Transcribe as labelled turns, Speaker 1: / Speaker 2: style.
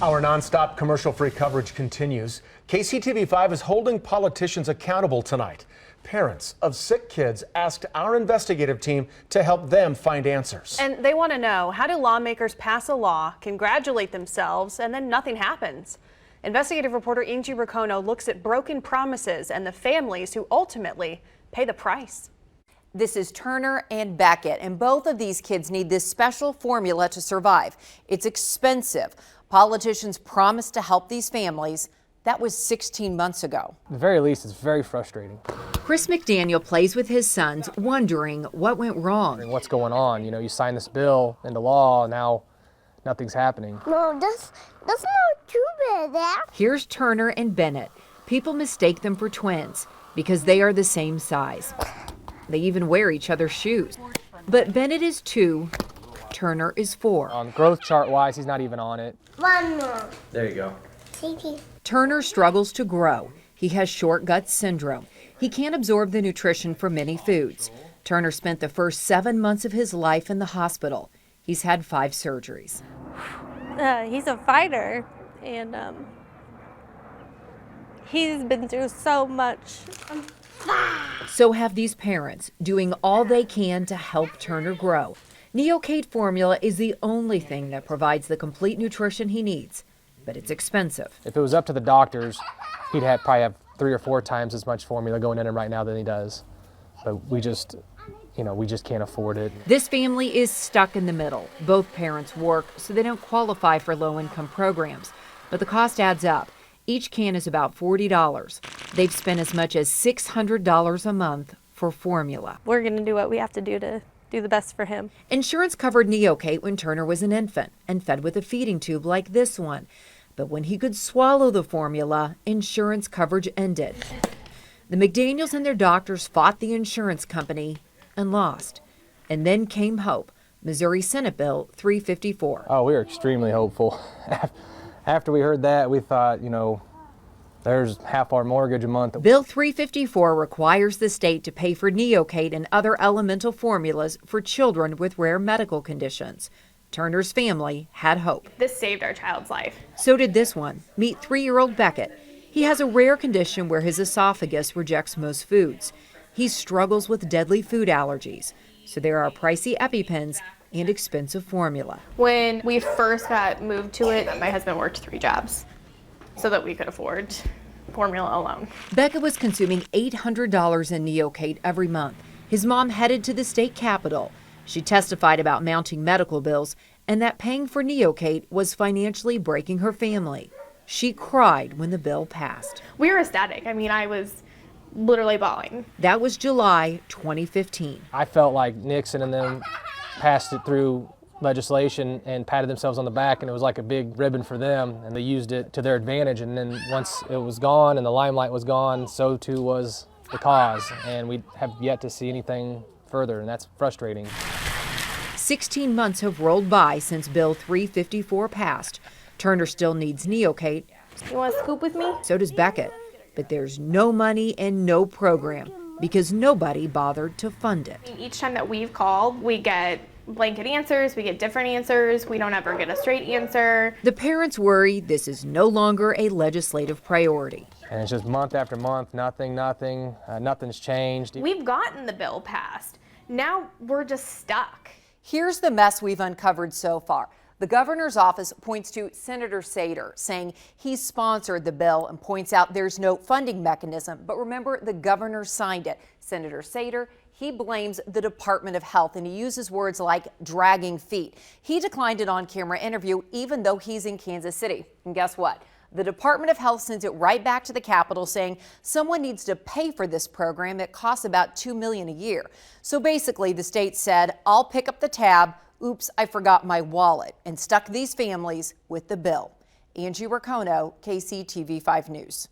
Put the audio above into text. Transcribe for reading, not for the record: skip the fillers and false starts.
Speaker 1: Our nonstop commercial-free coverage continues. KCTV5 is holding politicians accountable tonight. Parents of sick kids asked our investigative team to help them find answers.
Speaker 2: And they want to know, how do lawmakers pass a law, congratulate themselves, and then nothing happens? Investigative reporter Angie Racono looks at broken promises and the families who ultimately pay the price.
Speaker 3: This is Turner and Beckett, and both of these kids need this special formula to survive. It's expensive. Politicians promised to help these families. That was 16 months ago.
Speaker 4: At the very least, it's very frustrating.
Speaker 3: Chris McDaniel plays with his sons, wondering what went wrong.
Speaker 4: What's going on? You know, you sign this bill into law, now nothing's happening.
Speaker 5: No, that's not too bad, Dad.
Speaker 3: Here's Turner and Bennett. People mistake them for twins because they are the same size. They even wear each other's shoes. But Bennett is 2, Turner is 4.
Speaker 4: On growth chart-wise, he's not even on it.
Speaker 5: One more.
Speaker 6: There you go.
Speaker 5: Tiki.
Speaker 3: Turner struggles to grow. He has short gut syndrome. He can't absorb the nutrition from many foods. Turner spent the first 7 months of his life in the hospital. He's had 5 surgeries.
Speaker 7: He's a fighter, and he's been through so much.
Speaker 3: So have these parents, doing all they can to help Turner grow. Neocate formula is the only thing that provides the complete nutrition he needs, but it's expensive.
Speaker 4: If it was up to the doctors, he'd probably have 3 or 4 times as much formula going in him right now than he does. But we just can't afford it.
Speaker 3: This family is stuck in the middle. Both parents work, so they don't qualify for low-income programs. But the cost adds up. Each can is about $40. They've spent as much as $600 a month for formula.
Speaker 7: We're going to do what we have to do the best for him.
Speaker 3: Insurance covered Neocate when Turner was an infant and fed with a feeding tube like this one. But when he could swallow the formula, insurance coverage ended. The McDaniels and their doctors fought the insurance company and lost. And then came hope. Missouri Senate Bill 354.
Speaker 4: Oh, we were extremely hopeful. After we heard that, we thought, there's half our mortgage a month.
Speaker 3: Bill 354 requires the state to pay for Neocate and other elemental formulas for children with rare medical conditions. Turner's family had hope.
Speaker 2: This saved our child's life.
Speaker 3: So did this one. Meet 3-year-old Beckett. He has a rare condition where his esophagus rejects most foods. He struggles with deadly food allergies. So there are pricey EpiPens and expensive formula.
Speaker 2: When we first got moved to it, my husband worked 3 jobs so that we could afford formula alone.
Speaker 3: Beckett was consuming $800 in Neocate every month. His mom headed to the state capitol. She testified about mounting medical bills and that paying for Neocate was financially breaking her family. She cried when the bill passed.
Speaker 2: We were ecstatic. I was literally bawling.
Speaker 3: That was July 2015.
Speaker 4: I felt like Nixon and them passed it through legislation and patted themselves on the back, and it was like a big ribbon for them, and they used it to their advantage. And then once it was gone and the limelight was gone, so too was the cause, and we have yet to see anything further, and that's frustrating.
Speaker 3: 16 months have rolled by since Bill 354 passed. Turner still needs Neocate.
Speaker 7: You want to scoop with me?
Speaker 3: So does Beckett. But there's no money and no program because nobody bothered to fund it.
Speaker 2: Each time that we've called, we get blanket answers, we get different answers, we don't ever get a straight answer.
Speaker 3: The parents worry this is no longer a legislative priority.
Speaker 4: And it's just month after month, nothing's changed.
Speaker 2: We've gotten the bill passed. Now we're just stuck.
Speaker 3: Here's the mess we've uncovered so far. The governor's office points to Senator Sater, saying he sponsored the bill and points out there's no funding mechanism. But remember, the governor signed it. Senator Sater, he blames the Department of Health, and he uses words like dragging feet. He declined an on-camera interview, even though he's in Kansas City. And guess what? The Department of Health sends it right back to the Capitol saying someone needs to pay for this program. It costs about $2 million a year. So basically, the state said, I'll pick up the tab. Oops, I forgot my wallet, and stuck these families with the bill. Angie Racono, KCTV5 News.